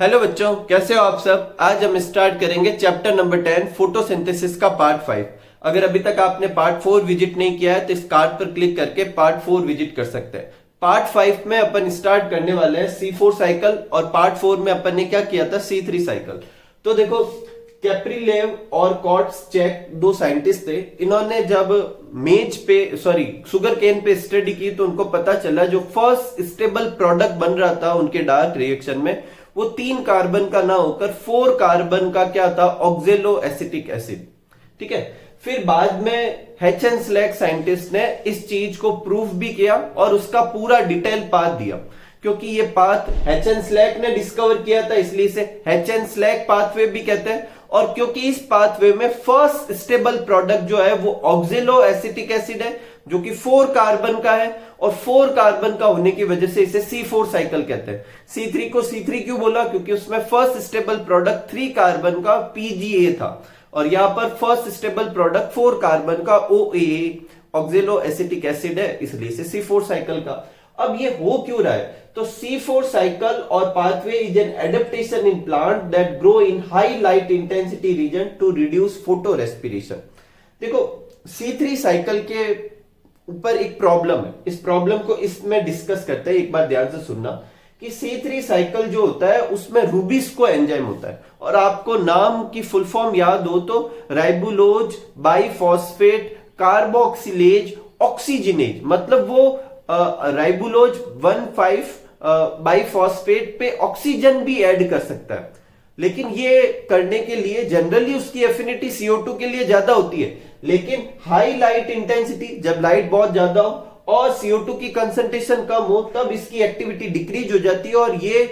Hello बच्चों, कैसे हो आप सब। आज हम स्टार्ट करेंगे चैप्टर नंबर 10 फोटोसिंथेसिस का पार्ट 5। अगर अभी तक आपने पार्ट 4 विजिट नहीं किया है तो इस कार्ड पर क्लिक करके पार्ट 4 विजिट कर सकते हैं। पार्ट 5 में अपन स्टार्ट करने वाले हैं C4 साइकिल और पार्ट 4 में अपन ने क्या किया था, C3 साइकिल। तो देखो, कैप्रिलेव और कॉट्स-चेक दो साइंटिस्ट थे। इन्होंने जब शुगर केन पे स्टडी की तो उनको पता चला जो फर्स्ट स्टेबल प्रोडक्ट बन रहा था उनके डार्क रिएक्शन में, वो 3 कार्बन का ना होकर 4 कार्बन का क्या था, ऑक्जेलो एसिटिक एसिड। ठीक है। फिर बाद में हेचेनस्लैक साइंटिस्ट ने इस चीज को प्रूफ भी किया और उसका पूरा डिटेल पाथ दिया, क्योंकि ये पाथ हेचेनस्लैक ने डिस्कवर किया था, इसलिए इसे हेचेनस्लैक पाथवे भी कहते हैं। और क्योंकि इस पाथवे में फर्स्ट स्टेबल प्रोडक्ट जो है वो ऑक्जेलो एसिटिक एसिड है, जो कि 4 कार्बन का है, और 4 कार्बन का होने की वजह से इसे C4 साइकिल कहते हैं। C3 को C3 क्यों बोला, क्योंकि उसमें फर्स्ट स्टेबल प्रोडक्ट 3 कार्बन का PGA था, और यहां पर फर्स्ट स्टेबल प्रोडक्ट 4 कार्बन का OAA ऑक्जेलो एसिटिक एसिड है, इसलिए इसे C4 साइकिल का। अब ये हो क्यों रहा है, तो C4 साइकिल और pathway is an adaptation in plant that grow in high light intensity region to reduce photo respiration. देखो, C3 साइकिल के ऊपर एक प्रॉब्लम है, इस प्रॉब्लम को इसमें डिस्कस करते हैं। एक बार ध्यान से सुनना कि C3 साइकिल जो होता है उसमें रूबिस्को एंजाइम होता है, और आपको नाम की फुल फॉर्म याद हो तो राइबुलोज बाइफॉस्फेट कार्बोक्सिलेज ऑक्सीजनेज, मतलब वो राइबुलोज 1,5 बाइफॉस्फेट पे ऑक्सीजन भी ऐड कर सकता है। लेकिन ये करने के लिए जनरली उसकी एफिनिटी CO2 के लिए ज्यादा होती है, लेकिन हाई लाइट इंटेंसिटी, जब लाइट बहुत ज्यादा हो और CO2 की कंसंट्रेशन कम हो, तब इसकी एक्टिविटी डिक्रीज हो जाती है और ये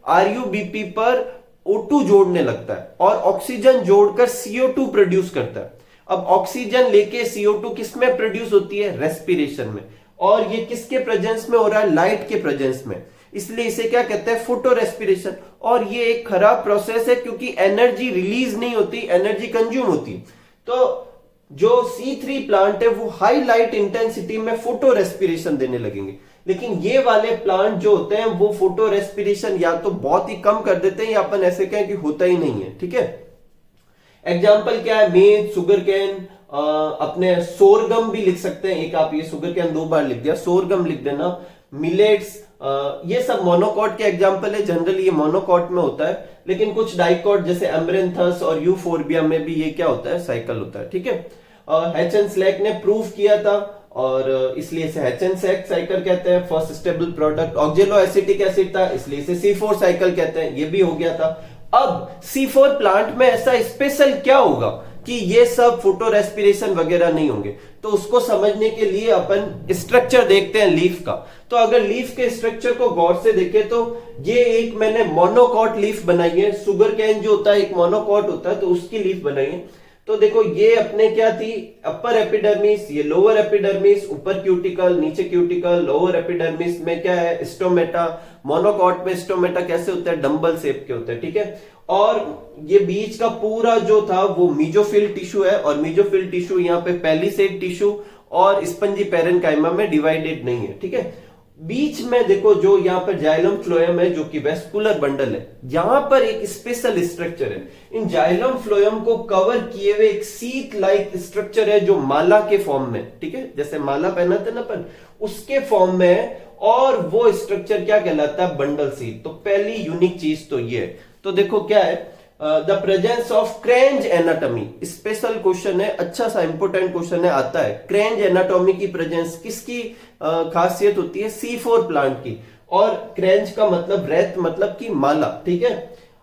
RuBP पर O2 जोड़ने लगता है और ऑक्सीजन जोड़कर CO2 प्रोड्यूस करता है। अब ऑक्सीजन लेके CO2 किस में प्रोड्यूस होती है, रेस्पिरेशन में, और ये किसके प्रेजेंस में हो रहा है, लाइट के प्रेजेंस में, इसलिए इसे क्या कहते हैं, फोटो रेस्पिरेशन। और ये एक खराब प्रोसेस है, क्योंकि एनर्जी रिलीज नहीं होती, एनर्जी कंज्यूम होती। तो जो C3 प्लांट है वो हाई लाइट इंटेंसिटी में फोटो रेस्पिरेशन देने लगेंगे, लेकिन ये वाले प्लांट जो होते हैं वो फोटो रेस्पिरेशन या तो बहुत ही कम कर देते हैं, या अपन ऐसे कहें कि होता ही नहीं है। ठीक है। एग्जाम्पल क्या है, मेज, शुगर कैन, अपने सोरगम भी लिख सकते हैं। एक आप ये शुगर कैन 2 बार लिख दिया, सोरगम लिख देना, मिलेट्स, ये सब मोनोकॉट के एग्जाम्पल है। जनरली ये मोनोकॉट में होता है, लेकिन कुछ डाइकॉट जैसे एमरेंथस और यूफोर्बिया में भी ये क्या होता है, साइकिल होता है। ठीक है। हेचेनस्लैक ने प्रूव किया था और इसलिए इसे हेचेनस्लैक साइकिल कहते हैं। First stable product ऑक्जेलो acetic acid था, इसलिए इसे C4 साइकिल कहते हैं, ये भी हो गया था। अब C4 प्लांट में ऐसा स्पेशल क्या होगा कि ये सब फोटो रेस्पिरेशन वगैरह नहीं होंगे, तो उसको समझने के लिए अपन स्ट्रक्चर देखते हैं लीफ का। तो अगर लीफ के स्ट्रक्चर को गौर से देखें तो ये एक मैंने मोनोकॉट लीफ बनाई है। शुगर कैन जो होता है एक मोनोकॉट होता है, तो उसकी लीफ बनाई है। तो देखो, ये अपने क्या थी, अपर एपिडर्मिस, ये लोअर एपिडर्मिस, ऊपर क्यूटिकल, नीचे क्यूटिकल, लोअर एपिडर्मिस में क्या है, स्टोमेटा। मोनोकॉट में स्टोमेटा कैसे होता है, डंबल शेप के होते हैं। ठीक है। और ये बीच का पूरा जो था वो मीजोफिल टिश्यू है, और मीजोफिल टिश्यू यहाँ पे पैलिसेड टिश्यू और स्पंजी पैरेन्काइमा में डिवाइडेड नहीं है। ठीक है। बीच में देखो, जो यहाँ पर जाइलम फ्लोएम है जो कि वेस्कुलर बंडल है, यहां पर एक स्पेशल स्ट्रक्चर है। इन जाइलम फ्लोएम को कवर किए हुए एक सीट लाइक स्ट्रक्चर है जो माला के फॉर्म में, ठीक है, जैसे माला पहनाते ना अपन, उसके फॉर्म में है, और वो स्ट्रक्चर क्या कहलाता है, बंडल सीट। तो पहली यूनिक चीज तो ये है। तो देखो क्या है, the presence of Kranz anatomy, special question है, अच्छा सा इंपोर्टेंट क्वेश्चन है, आता है। क्रेंज एनाटॉमी की प्रेजेंस किसकी खासियत होती है, C4 प्लांट की। और क्रेंज का मतलब रेत, मतलब की माला। ठीक है।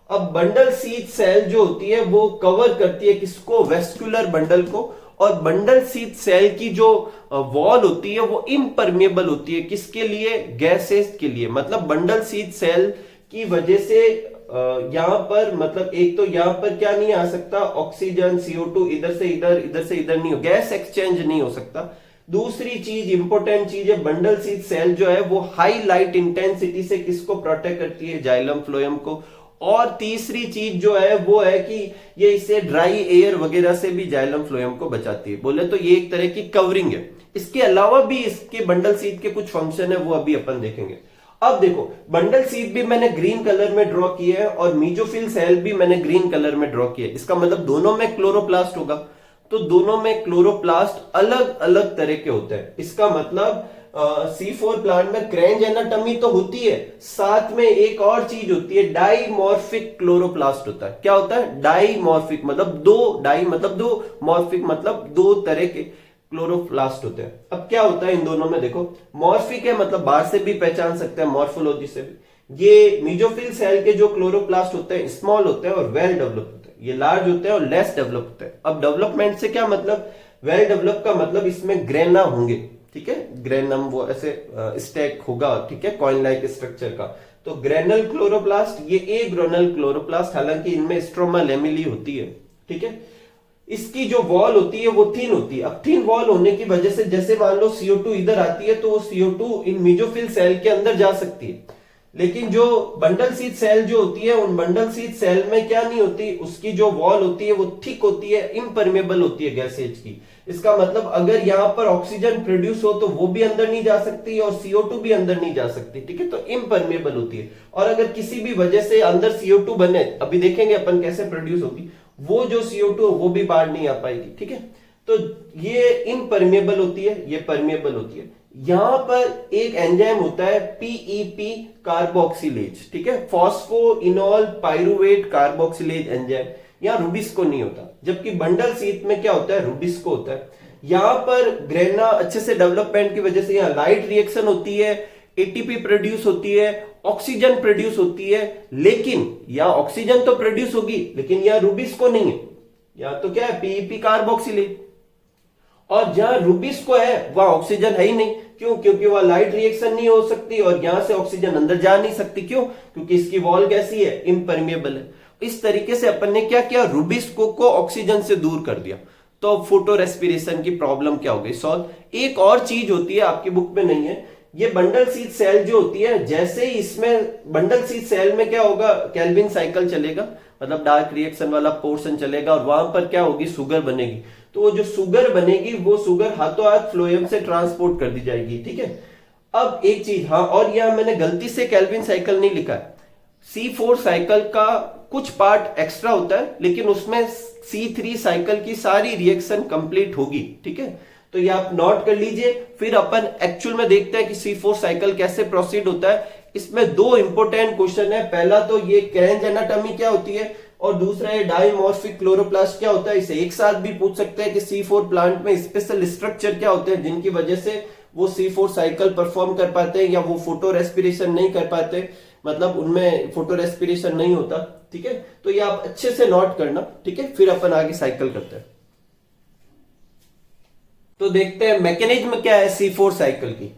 अब बंडल सीट सेल जो होती है वो कवर करती है किसको, वेस्कुलर बंडल को, और बंडल सीट सेल की जो वॉल होती है वो इम्परमेबल होती है, किसके लिए, गैसेस के लिए। मतलब बंडल सीट सेल की वजह से यहां पर, मतलब एक तो यहां पर क्या नहीं आ सकता, ऑक्सीजन, CO2 इधर से इधर, इधर से इधर नहीं हो, गैस एक्सचेंज नहीं हो सकता। दूसरी चीज, इंपॉर्टेंट चीज है, बंडल सीट सेल जो है वो हाई लाइट इंटेंसिटी से किसको प्रोटेक्ट करती है, जाइलम फ्लोएम को। और तीसरी चीज जो है वो है कि ये इसे ड्राई एयर वगैरह से भी जाइलम फ्लोएम को बचाती है। बोले तो ये एक तरह की कवरिंग है। इसके अलावा भी इसके बंडल सीट के कुछ फंक्शन है, वो अभी अपन देखेंगे। अब देखो बंडल सीट भी मैंने ग्रीन कलर में ड्रॉ किया है और मीजोफिल सेल भी मैंने ग्रीन कलर में ड्रॉ किया है। इसका मतलब दोनों में क्लोरोप्लास्ट होगा। तो दोनों में क्लोरोप्लास्ट अलग अलग तरह के होते हैं। इसका मतलब C4 प्लांट में क्रेंज एनाटॉमी तो होती है, साथ में एक और चीज होती है, डाइमॉर्फिक क्लोरोप्लास्ट होता है। क्या होता है? डाइमॉर्फिक मतलब दो, डाई मतलब दो, मॉर्फिक मतलब दो तरह के क्लोरोप्लास्ट होते हैं। अब क्या होता है इन दोनों में, देखो मॉर्फिक है मतलब बाहर से भी पहचान सकते हैं, मॉर्फोलॉजी से भी। ये मीजोफिल सेल के जो क्लोरोप्लास्ट होते हैं स्मॉल होते हैं और वेल डेवलप होते हैं, ये लार्ज होते हैं और लेस डेवलप होते हैं। अब डेवलपमेंट से क्या मतलब, वेल डेवलप का मतलब इसमें ग्रेना होंगे, ठीक है, ग्रेनम वो ऐसे स्टैक होगा, ठीक है, कॉइन लाइक स्ट्रक्चर का। तो ग्रेनल क्लोरोप्लास्ट, ये एग्रेनल क्लोरोप्लास्ट, हालांकि इनमें स्ट्रोमा लैमेली होती है, ठीक है। इसकी जो वॉल होती है वो थिन होती है। अब थिन वॉल होने की वजह से जैसे मान लो CO2 इधर आती है तो वो CO2 इन मीजोफिल सेल के अंदर जा सकती है, लेकिन जो बंडल सीट सेल जो होती है उन बंडल सीट सेल में क्या नहीं होती, उसकी जो वॉल होती है वो थिक होती है, इम्परमेबल होती है गैसेज की। इसका मतलब अगर यहाँ पर ऑक्सीजन प्रोड्यूस हो तो वो भी अंदर नहीं जा सकती और CO2 भी अंदर नहीं जा सकती, ठीक है, तो इम्परमेबल होती है। और अगर किसी भी वजह से अंदर CO2 बने, अभी देखेंगे अपन कैसे प्रोड्यूस होगी, वो जो CO2 वो भी बाहर नहीं आ पाएगी, ठीक है। तो ये इनपरमेबल होती है, ये परमेबल होती है। यहां पर एक एंजाइम होता है PEP कार्बोक्सिलेज, ठीक है, फॉस्फोइनोल पाइरुवेट कार्बोक्सिलेज एंजाइम। यहाँ रुबिस्को नहीं होता, जबकि बंडल सीट में क्या होता है, रुबिस्को होता है। यहां पर ग्रेना अच्छे से डेवलपमेंट की वजह से यहाँ लाइट रिएक्शन होती है, ATP प्रोड्यूस होती है, ऑक्सीजन प्रोड्यूस होती है, लेकिन यहाँ ऑक्सीजन तो प्रोड्यूस होगी लेकिन यहाँ रुबिस्को नहीं है। यहाँ तो क्या है, PEP कार्बोक्सिलेज। और जहां रुबिस्को है वहां ऑक्सीजन है ही नहीं। क्यों? क्योंकि वह लाइट रिएक्शन नहीं हो सकती और यहां से ऑक्सीजन अंदर जा नहीं सकती। क्यों? क्योंकि इसकी वॉल कैसी है, इम्परमेबल है। इस तरीके से अपन ने क्या किया, रुबिस्को को ऑक्सीजन से दूर कर दिया। तो फोटो रेस्पिरेशन की प्रॉब्लम क्या हो गई, सॉल्व। एक और चीज होती है आपकी बुक में नहीं है, ये बंडल सीट सेल जो होती है, जैसे ही इसमें बंडल सीट सेल में क्या होगा, केल्विन साइकिल चलेगा, मतलब डार्क रिएक्शन वाला पोर्शन चलेगा और वहां पर क्या होगी, शुगर बनेगी। तो वो जो शुगर बनेगी वो शुगर हाथों हाथ फ्लोएम से ट्रांसपोर्ट कर दी जाएगी, ठीक है। अब एक चीज, हाँ, और यहां मैंने गलती से केल्विन साइकिल नहीं लिखा है। C4 साइकिल का कुछ पार्ट एक्स्ट्रा होता है लेकिन उसमें C3 साइकिल की सारी रिएक्शन कंप्लीट होगी, ठीक है। तो ये आप नोट कर लीजिए, फिर अपन एक्चुअल में देखते हैं कि C4 साइकिल कैसे प्रोसीड होता है। इसमें दो इंपॉर्टेंट क्वेश्चन है, पहला तो ये क्रेंज एनाटॉमी क्या होती है और दूसरा ये डाइमॉर्फिक क्लोरोप्लास्ट क्या होता है। इसे एक साथ भी पूछ सकते हैं कि C4 प्लांट में स्पेशल स्ट्रक्चर क्या होते हैं जिनकी वजह से वो C4 साइकिल परफॉर्म कर पाते हैं या वो फोटो रेस्पिरेशन नहीं कर पाते, मतलब उनमें फोटो रेस्पिरेशन नहीं होता, ठीक है। तो ये आप अच्छे से नोट करना, ठीक है, फिर अपन आगे साइकिल करते हैं। तो देखते हैं मैकेनिज्म क्या है C4 साइकिल की।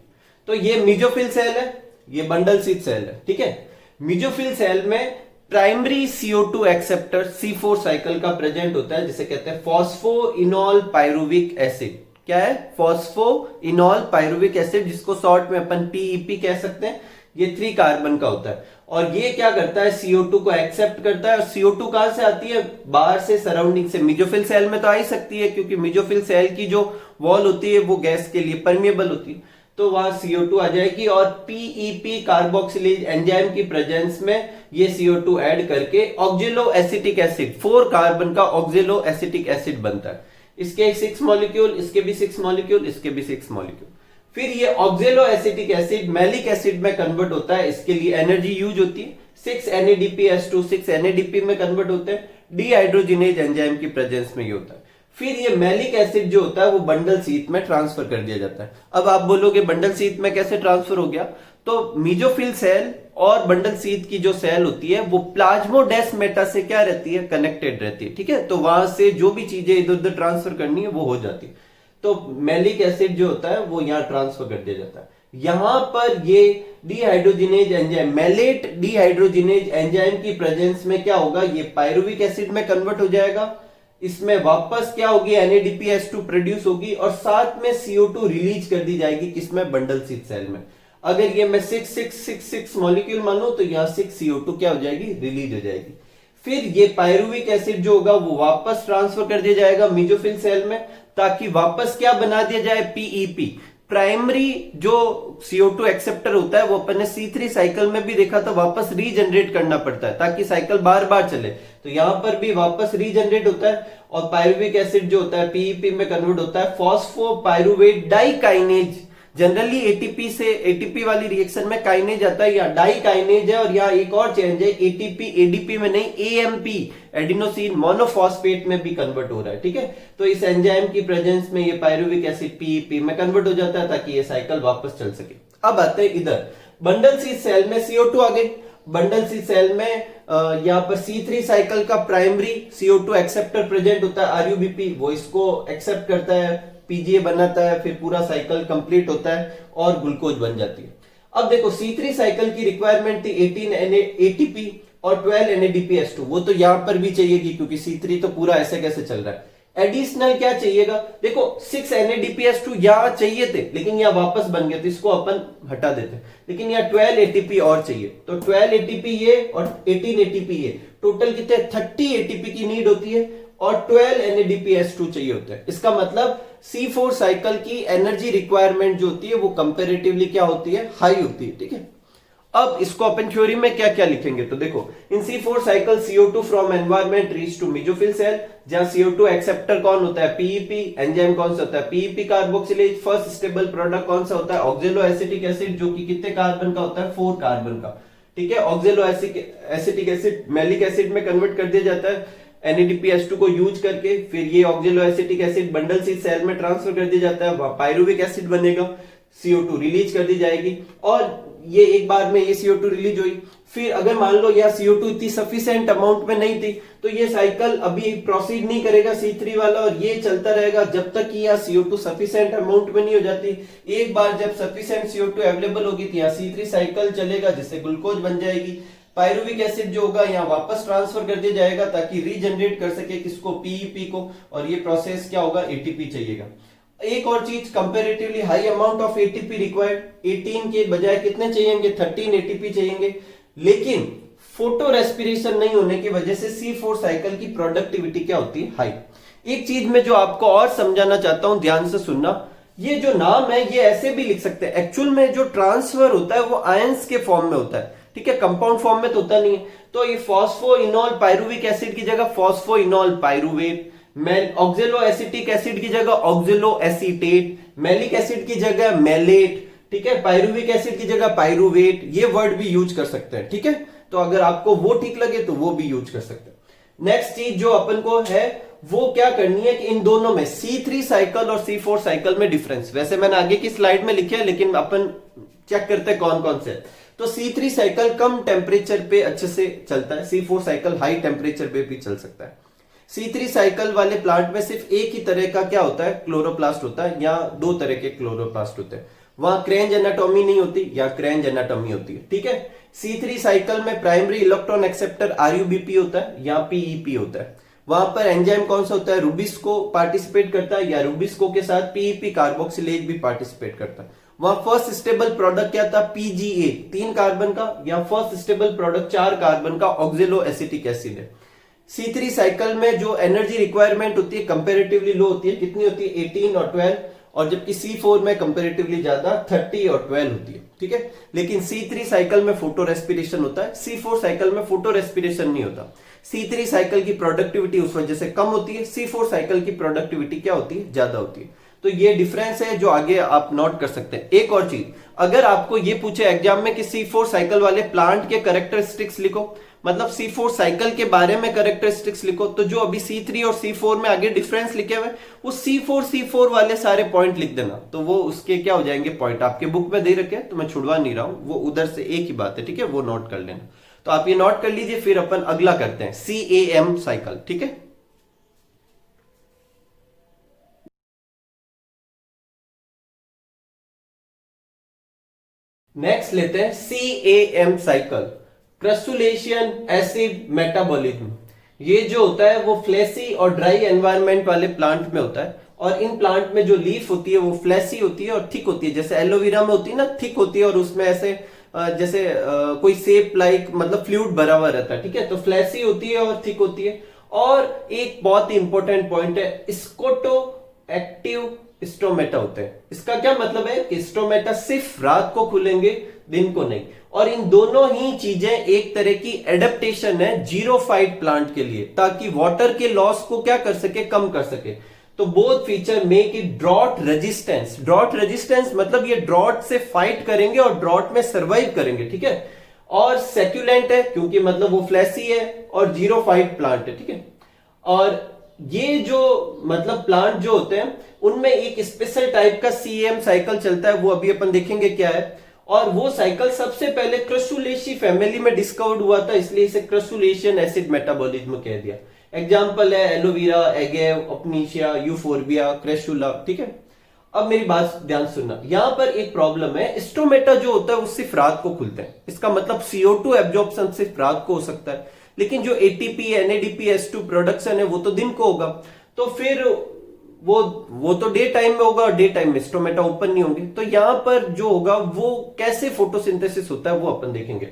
तो ये मीजोफिल सेल है, ये बंडल सीट सेल है, ठीक है। मीजोफिल सेल में primary CO2 acceptor C4 cycle का प्रेजेंट होता है, जिसे कहते हैं फॉस्फोइनोल पाइरुविक एसिड। क्या है? फॉस्फोइनोल पाइरुविक एसिड, जिसको शॉर्ट में अपन PEP कह सकते हैं। ये 3 कार्बन का होता है और ये क्या करता है, CO2 को एक्सेप्ट करता है। और CO2 कहां से आती है, बाहर से, सराउंडिंग से। मीजोफिल सेल में तो आ ही सकती है क्योंकि मीजोफिल सेल की जो वॉल होती है वो गैस के लिए परमेबल होती है, तो वहां CO2 आ जाएगी और PEP कार्बोक्सिलेज एंजाइम की प्रेजेंस में ये CO2 ऐड करके ऑक्जेलो एसिटिक एसिड, 4 कार्बन का ऑक्जेलो एसिटिक एसिड बनता है। इसके 6 मॉलिक्यूल, इसके भी 6 मॉलिक्यूल, इसके भी 6 मॉलिक्यूल। फिर ये ऑक्जेलो एसिटिक एसिड मैलिक एसिड में कन्वर्ट होता है, इसके लिए एनर्जी यूज होती है। 6 NADPH2 6 NADP में कन्वर्ट होते हैं, डीहाइड्रोजिनेज एंजाइम की प्रेजेंस में ये होता है। फिर ये मैलिक एसिड जो होता है वो बंडल सीट में ट्रांसफर कर दिया जाता है। अब आप बोलोगे बंडल सीट में कैसे ट्रांसफर हो गया, तो मीजोफिल सेल और बंडल सीट की जो सेल होती है वो प्लाज्मोडेस्माटा से क्या रहती है, कनेक्टेड रहती है, ठीक है। तो वहां से जो भी चीजें इधर उधर ट्रांसफर करनी है वो हो जाती है। तो मैलिक एसिड जो होता है वो यहाँ ट्रांसफर कर दिया जाता है। यहां पर ये dehydrogenase enzyme, malate dehydrogenase enzyme की प्रेजेंस में क्या होगा, ये पायरुविक एसिड में कन्वर्ट हो जाएगा। इसमें वापस क्या होगी, NADPH2 प्रोड्यूस होगी और साथ में CO2 रिलीज कर दी जाएगी, किसमें, बंडल सीट सेल में। अगर ये मैं 6 मॉलिक्यूल मानूं तो यहाँ 6 CO2 क्या हो जाएगी, रिलीज हो जाएगी। फिर ये पायरुविक एसिड जो होगा वो वापस ट्रांसफर कर दिया जाएगा मीजोफिल सेल में, ताकि वापस क्या बना दिया जाए, PEP, प्राइमरी जो CO2 एक्सेप्टर होता है वो अपन ने C3 साइकिल में भी देखा था, वापस रीजनरेट करना पड़ता है ताकि साइकिल बार बार चले। तो यहां पर भी वापस रीजनरेट होता है और पायरुविक एसिड जो होता है पीईपी में कन्वर्ट होता है फॉस्फोपाइरुवेट डाइकाइनेज। जनरली एटीपी से एटीपी वाली रिएक्शन में काइनेज आता है, या डाइकाइनेज है, और यहाँ एक और चेंज है, एटीपी एडीपी में नहीं, एएमपी एडिनोसिन मोनोफॉस्फेट में भी कन्वर्ट हो रहा है। ठीक है, तो इस एंजाइम की प्रेजेंस में ये पायरुविक एसिड पीईपी में कन्वर्ट हो जाता है ताकि ये साइकिल वापस चल सके। अब आते हैं इधर बंडल सी सेल में CO2 आ गई। बंडल सी सेल में यहाँ पर C3 साइकिल का प्राइमरी CO2 एक्सेप्टर प्रेजेंट होता है RUBP, वो इसको एक्सेप्ट करता है, PGA बनाता है, फिर पूरा साइकिल कंप्लीट होता है और ग्लूकोज बन जाती है। अब देखो C3 साइकिल की रिक्वायरमेंट थी 18 ATP और 12 NADPS2, वो तो यहां पर भी चाहिएगी क्योंकि C3 तो पूरा ऐसे कैसे चल रहा है। एडिशनल क्या चाहिएगा, देखो 6 NADPS2 यहां चाहिए थे लेकिन यहां वापस बन गए, तो इसको अपन हटा देते, लेकिन यहां 12 ATP और चाहिए, तो 12 ATP ये और 18 ATP ये, टोटल कितने 30 ATP की नीड होती है और 12 NADPS2 चाहिए होता है। इसका मतलब C4 साइकिल की एनर्जी रिक्वायरमेंट जो होती है वो कंपैरेटिवली क्या होती है, हाई होती है। ठीक है, अब इसको अपन थ्योरी में क्या क्या लिखेंगे, तो देखो in C4 cycle CO2 from environment reach to mesophyll cell, जहां CO2 एक्सेप्टर कौन होता है, PEP, एंजाइम कौन सा होता है, PEP carboxylase, first stable product कौन सा होता है, ऑक्जेलो एसिटिक एसिड, जो कि कितने कार्बन का होता है, 4 कार्बन का। ठीक है, ऑक्जेलो एसिटिक एसिड मैलिक एसिड में कन्वर्ट कर दिया जाता है NADPS2 को यूज करके, फिर ये ऑक्जेलो एसिटिक एसिड बंडल सी सेल में ट्रांसफर कर दिया जाता है, पायरुविक एसिड बनेगा, CO2 रिलीज कर दी जाएगी, और ये एक बार में ये CO2 रिलीज हुई, फिर अगर मान लो यहाँ CO2 इतनी सफिशिएंट अमाउंट में नहीं थी तो ये साइकिल अभी प्रोसीड नहीं करेगा C3 वाला, और ये चलता रहेगा जब तक कि यहाँ CO2 सफिशिएंट अमाउंट में नहीं हो जाती। एक बार जब सफिशिएंट CO2 अवेलेबल होगी तो यहाँ C3 साइकिल चलेगा जिससे ग्लूकोज बन जाएगी, पायरुविक एसिड जो होगा यहाँ वापस ट्रांसफर कर दिया जाएगा ताकि रीजनरेट कर सके किसको, पीईपी को, और ये प्रोसेस क्या होगा, एटीपी चाहिएगा। एक और चीज, comparatively high amount of ATP required, 18 के बजाय कितने चाहिएंगे, 13 एटीपी चाहिएंगे, लेकिन फोटो रेस्पिरेशन नहीं होने की वजह से C4 साइकिल की प्रोडक्टिविटी क्या होती है, हाई। एक चीज में जो आपको और समझाना चाहता हूं, ध्यान से सुनना, ये जो नाम है ये ऐसे भी लिख सकते हैं, एक्चुअल में जो ट्रांसफर होता है वो आयंस के फॉर्म में होता है। ठीक है, कंपाउंड फॉर्म में तो होता नहीं है, तो ये फॉस्फोइनोल पायरुविक एसिड की जगह फॉस्फोइनोल पायरुवेट, ऑक्जेलो एसिटिक एसिड की जगह ऑक्जेलो एसीटेट, मैलिक एसिड की जगह मैलेट, ठीक है, पायरुविक एसिड की जगह पायरुवेट, ये वर्ड भी यूज कर सकते हैं। ठीक है, तो अगर आपको वो ठीक लगे तो वो भी यूज कर सकते हैं। नेक्स्ट चीज जो अपन को है वो क्या करनी है कि इन दोनों में C3 साइकिल और C4 साइकिल में डिफरेंस, वैसे मैंने आगे की स्लाइड में लिखे है लेकिन अपन चेक करते हैं कौन कौन से। तो C3 साइकिल कम टेम्परेचर पे अच्छे से चलता है, C4 साइकिल हाई टेम्परेचर पे भी चल सकता है। C3 साइकिल वाले प्लांट में सिर्फ एक ही तरह का क्या होता है, क्लोरोप्लास्ट होता है, या 2 तरह के क्लोरोप्लास्ट होते हैं, वहां क्रेंज एनाटॉमी नहीं होती या क्रेंज एनाटॉमी होती है। ठीक है, C3 साइकिल में प्राइमरी इलेक्ट्रॉन एक्सेप्टर RUBP होता है या PEP होता है, वहां पर एंजाइम कौन सा होता है, रुबिस्को पार्टिसिपेट करता है, या रुबिस्को के साथ PEP कार्बोक्सिलेज भी पार्टिसिपेट करता है। वहां फर्स्ट स्टेबल प्रोडक्ट क्या था, PGA 3 कार्बन का, या फर्स्ट स्टेबल प्रोडक्ट 4 कार्बन का ऑक्जेलो एसिटिक एसिड है। C3 साइकिल में जो एनर्जी रिक्वायरमेंट होती है कंपैरेटिवली लो होती है, कितनी होती है, 18 और 12, और जबकि C4 में कंपैरेटिवली ज्यादा 30 और 12 होती है। ठीक है, लेकिन C3 साइकिल में फोटो रेस्पिरेशन होता है, C4 साइकिल में फोटो रेस्पिरेशन नहीं होता। C3 साइकिल की प्रोडक्टिविटी उस वजह से कम होती है, C4 साइकिल की प्रोडक्टिविटी क्या होती है, ज्यादा होती है। तो ये डिफरेंस है जो आगे आप नोट कर सकते हैं। एक और चीज, अगर आपको ये पूछे एग्जाम में कि C4 साइकिल वाले प्लांट के कैरेक्टरिस्टिक्स लिखो, मतलब C4 साइकिल के बारे में कैरेक्टरिस्टिक्स लिखो, तो जो अभी C3 और C4 में आगे डिफरेंस लिखे हुए वो C4 वाले सारे पॉइंट लिख देना, तो वो उसके क्या हो जाएंगे पॉइंट, आपके बुक में दे रखे हैं तो मैं छुड़वा नहीं रहा हूं, वो उधर से एक ही बात है। ठीक है, वो नोट कर लेना, तो आप ये नोट कर लीजिए, फिर अपन अगला करते हैं CAM साइकिल। ठीक है, नेक्स्ट लेते हैं CAM साइकिल, क्रस्टुलेशियन एसिड मेटाबॉलिज्म। ये जो होता है वो फ्लैसी और ड्राई एनवायरनमेंट वाले प्लांट में होता है, और इन प्लांट में जो लीफ होती है वो फ्लैसी होती है और थिक होती है, जैसे एलोवेरा में होती है ना, थिक होती है और उसमें ऐसे जैसे कोई सेप लाइक मतलब फ्लूइड भरा हुआ रहता है। ठीक है, तो फ्लैसी होती है और थिक होती है। और एक बहुत ही इंपॉर्टेंट पॉइंट है, स्कोटो एक्टिव स्टोमेटा होते हैं। इसका क्या मतलब है कि स्टोमेटा सिर्फ रात को खुलेंगे, दिन को नहीं। और इन दोनों ही चीजें एक तरह की एडेप्टेशन है जीरोफाइट प्लांट के लिए, ताकि वाटर के लॉस को क्या कर सके, कम कर सके। तो both feature make it drought resistance. Drought resistance मतलब ये ड्रॉट से फाइट करेंगे और ड्रॉट में सर्वाइव करेंगे, ठीक है। और सेक्यूलेंट है क्योंकि मतलब वो फ्लैसी है, और जीरोफाइट प्लांट है, ठीक है। और ये जो मतलब प्लांट जो होते हैं उनमें एक स्पेशल टाइप का सीएम साइकिल चलता है, वो अभी अपन देखेंगे क्या है। और वो साइकिल सबसे पहले क्रसुलेसी फैमिली में डिस्कवर्ड हुआ था, इसलिए इसे क्रसुलेशियन एसिड मेटाबॉलिज्म कह दिया। एग्जांपल है एलोवेरा, एगेव, अपनीशिया, यूफोर्बिया, क्रेशुला, ठीक है। अब मेरी बात ध्यान सुनना, यहां पर एक प्रॉब्लम है। स्टोमेटा जो होता है वो सिर्फ रात को खुलते हैं, इसका मतलब CO2 एब्जॉर्प्शन सिर्फ रात को हो सकता है, लेकिन जो ATP, NADP, H2 प्रोडक्शन है वो तो दिन को होगा। तो फिर वो तो डे टाइम में होगा, और डे टाइम में स्टोमेटा ओपन नहीं होंगे। तो यहां पर जो होगा वो कैसे फोटोसिंथेसिस होता है वो अपन देखेंगे।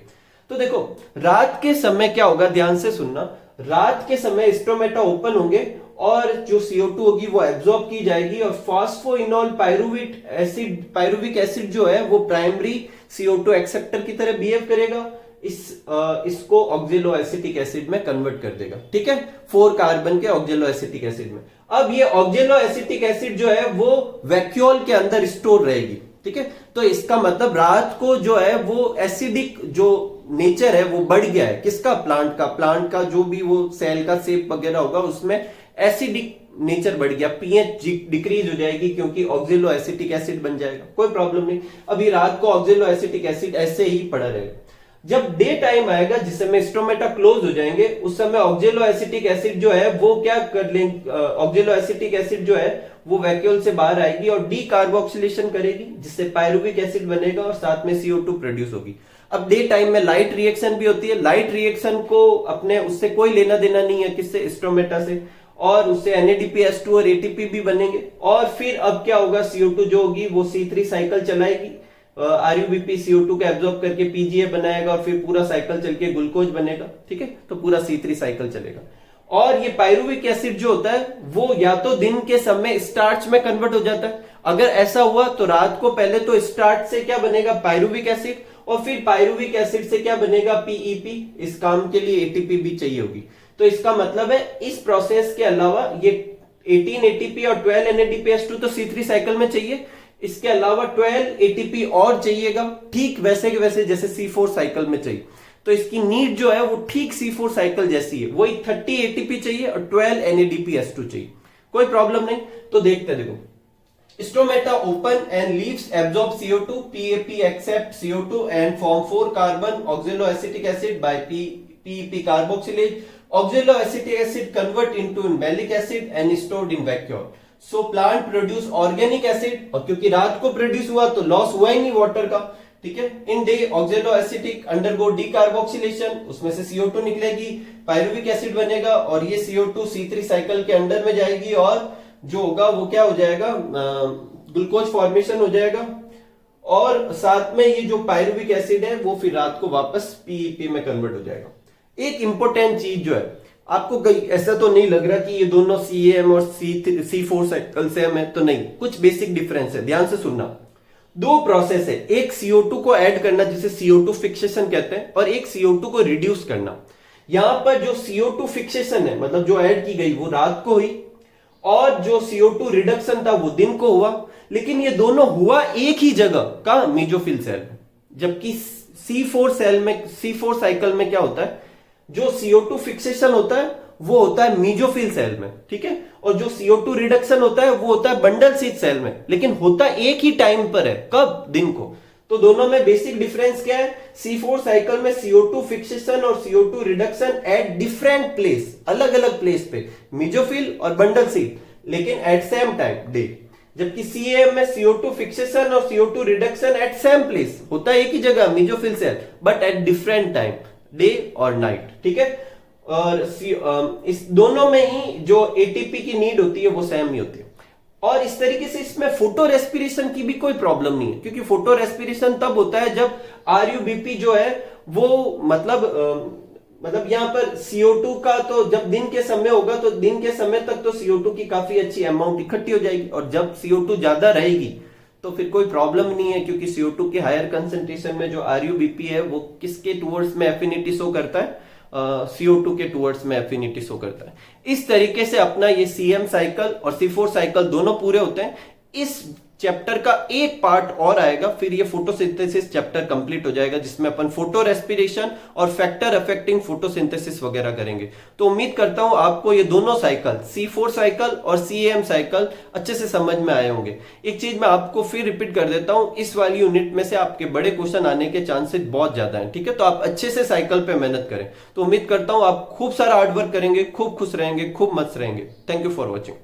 तो देखो रात के समय क्या होगा, ध्यान से सुनना। रात के समय स्टोमेटा ओपन होंगे और जो CO2 होगी वो एब्जॉर्ब की जाएगी, और फास्फोइनोल पायरुविक एसिड जो है वो प्राइमरी CO2 एक्सेप्टर की तरह बिहेव करेगा, इसको ऑक्जेलो एसिटिक एसिड में कन्वर्ट कर देगा, ठीक है, 4 कार्बन के ऑक्जेलो एसिटिक एसिड में। अब ये ऑक्जेलो एसिटिक एसिड जो है वो वैक्यूल के अंदर स्टोर रहेगी, ठीक है। तो इसका मतलब रात को जो है वो एसिडिक जो नेचर है वो बढ़ गया है, किसका, प्लांट का जो भी वो सेल का शेप वगैरह होगा उसमें एसिडिक नेचर बढ़ गया, पीएच डिक्रीज हो जाएगी क्योंकि ऑक्जेलो एसिटिक एसिड बन जाएगा, कोई प्रॉब्लम नहीं। अभी रात को ऑक्जेलो एसिटिक एसिड ऐसे ही पड़ा रहेगा। जब डे टाइम आएगा जिस समय स्टोमेटा क्लोज हो जाएंगे, उस समय ऑक्जेलो एसिटिक एसिड जो है वो क्या कर लेंगे, ऑक्जेलो एसिटिक एसिड जो है वो वैक्यूल से बाहर आएगी और डी कार्बोक्सिलेशन करेगी, जिससे पायरुविक एसिड बनेगा और साथ में CO2 प्रोड्यूस होगी। अब डे टाइम में लाइट रिएक्शन भी होती है, लाइट रिएक्शन को अपने उससे कोई लेना देना नहीं है, किससे, स्टोमेटा से, और उससे NADP, H2 और ATP भी बनेंगे। और फिर अब क्या होगा, CO2 जो होगी वो C3 साइकिल चलाएगी, RUBP CO2 को एब्जॉर्ब करके PGA बनाएगा, और फिर पूरा साइकिल चल के ग्लूकोज बनेगा, ठीक है। तो पूरा C3 साइकिल चलेगा। और ये पायरुविक एसिड जो होता है वो या तो दिन के समय स्टार्च में कन्वर्ट हो जाता है। अगर ऐसा हुआ तो रात को पहले तो स्टार्च से क्या बनेगा, पायरुविक एसिड, और फिर पायरुविक एसिड से क्या बनेगा, PEP। इस काम के लिए ATP भी चाहिए होगी। तो इसका मतलब है इस प्रोसेस के अलावा ये 18 ATP और 12 NADPH2 तो C3 साइकिल में चाहिए, इसके अलावा 12 ATP और चाहिएगा, ठीक वैसे के वैसे जैसे C4 साइकिल में चाहिए। तो इसकी नीड जो है वो ठीक C4 साइकिल जैसी है, वही 30 ATP चाहिए और 12 NADPH2 चाहिए, कोई प्रॉब्लम नहीं। तो देखते देखो, stomata open and leaves absorb CO2, PAP accept CO2 and form 4 carbon oxaloacetic acid by PEP carboxylase. Oxaloacetic acid convert into malic acid and stored in vacuole. So plant produce organic acid, और क्योंकि रात को produce हुआ तो loss हुआ ही नहीं water का, ठीक है। In day oxaloacetic undergo decarboxylation, उसमें से CO2 निकलेगी, पायरुविक एसिड बनेगा, और ये CO2 C3 साइकिल के अंडर में जाएगी, और जो होगा वो क्या हो जाएगा, ग्लूकोज फॉर्मेशन हो जाएगा, और साथ में ये जो पायरुविक एसिड है वो फिर रात को वापस PEP में कन्वर्ट हो जाएगा। एक इंपॉर्टेंट चीज जो है, आपको ऐसा तो नहीं लग रहा कि ये दोनों CAM और C4 साइकिल सेम है, तो नहीं, कुछ बेसिक डिफरेंस है, ध्यान से सुनना। दो प्रोसेस है, एक CO2 को ऐड करना जिसे CO2 फिक्सेशन कहते हैं, और एक CO2 को रिड्यूस करना। यहां पर जो CO2 फिक्सेशन है, मतलब जो ऐड की गई वो रात को हुई, और जो CO2 रिडक्शन था वो दिन को हुआ, लेकिन ये दोनों हुआ एक ही जगह का, मेसोफिल सेल में। जबकि C4 साइकिल में क्या होता है, जो CO2 फिक्सेशन होता है वो होता है मेसोफिल सेल में, ठीक है, और जो CO2 रिडक्शन होता है वो होता है बंडल शीथ सेल में, लेकिन होता एक ही टाइम पर है, कब, दिन को। तो दोनों में बेसिक डिफरेंस क्या है, C4 साइकिल में CO2 फिक्सेशन और CO2 reduction at different place, अलग अलग प्लेस पे, मेसोफिल और बंडल शीथ, लेकिन एट सेम टाइम, डे। जबकि CAM में CO2 फिक्सेशन और CO2 reduction eight same place, होता है एक ही जगह, mesophyll cell, but at different time, day और नाइट, ठीक है। और इस दोनों में ही जो ATP की नीड होती है वो सेम ही होती है। और इस तरीके से इसमें फोटो रेस्पिरेशन की भी कोई प्रॉब्लम नहीं है, क्योंकि फोटो रेस्पिरेशन तब होता है जब RUBP जो है वो मतलब मतलब यहाँ पर CO2 का तो जब दिन के समय होगा तो दिन के समय तक तो CO2 की काफी अच्छी अमाउंट इकट्ठी हो जाएगी, और जब CO2 ज्यादा रहेगी तो फिर कोई प्रॉब्लम नहीं है, क्योंकि CO2 के हायर कंसेंट्रेशन में जो RuBP है वो किसके टूवर्ड्स में एफिनिटी शो करता है, CO2 के टूवर्ड्स में एफिनिटी शो करता है। इस तरीके से अपना ये CM साइकिल और C4 साइकिल दोनों पूरे होते हैं। इस चैप्टर का एक पार्ट और आएगा, फिर ये फोटोसिंथेसिस चैप्टर कंप्लीट हो जाएगा, जिसमें अपन फोटो रेस्पिरेशन और फैक्टर अफेक्टिंग फोटोसिंथेसिस वगैरह करेंगे। तो उम्मीद करता हूं आपको ये दोनों साइकिल C4 साइकिल और CAM साइकिल अच्छे से समझ में आए होंगे। एक चीज मैं आपको फिर रिपीट कर देता हूं, इस वाली यूनिट में से आपके बड़े क्वेश्चन आने के चांसेस बहुत ज्यादा हैं, ठीक है। तो आप अच्छे से साइकिल पे मेहनत करें। तो उम्मीद करता हूं आप खूब सारा हार्डवर्क करेंगे, खूब खुश रहेंगे, खूब मस्त रहेंगे। Thank you for watching.